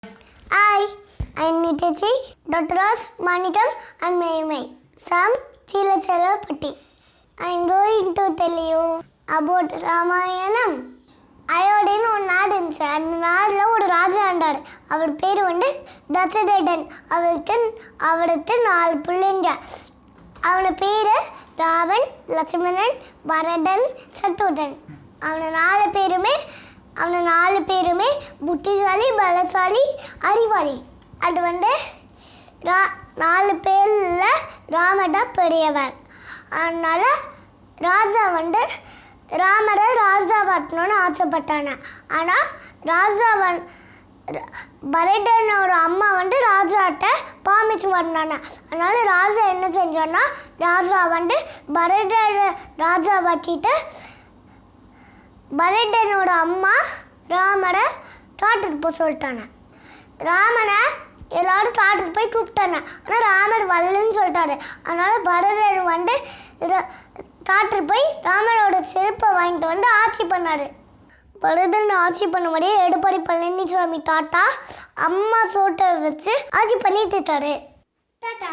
Hi, I'm Nitaji, Dr. Ross Manikam and Maymay from Chilachalapatti. I'm going to tell you about Ramayanam. அயோடின்னு ஒரு நாடு இருந்துச்சு. அந்த நாட்டில் ஒரு ராஜா இருந்தார். அவர் பேர் தசரதன். அவருக்கு 4 பிள்ளைங்க. அவன பேர் ராவன், லட்சுமணன், பரதன், சத்ருகன். அவன 4 பேருமே புத்திசாலி, பலசாலி, அறிவாளி. அது 4 பேரில் ராமர் தான் பெரியவர். அதனால் ராஜா ராமரை ராஜாவாக்கணும்னு ஆசைப்பட்டாங்க. ஆனால் பரதனோட அம்மா ராஜாட்ட பாமிச்சு வந்தாங்க. அதனால ராஜா என்ன செஞ்சோன்னா, ராஜா பரதனை ராஜா வச்சிட்டு பரதனோட அம்மா ராமரை காட்டுக்கு போய் சொல்லிட்டாங்க. ராமனை எல்லாரும் காட்டுக்கு போய் கூப்பிட்டாங்க. ஆனால் ராமர் வரலன்னு சொல்லிட்டாரு. அதனால பரதன் காட்டுக்கு போய் ராமரோட செருப்பை வாங்கிட்டு ஆட்சி பண்ணார். பரதன் ஆட்சி பண்ணும்போதே எடப்பாடி பழனிசாமி தாத்தா அம்மா சோட்டை வச்சு ஆட்சி பண்ணிட்டு இருக்காரு. டாட்டா.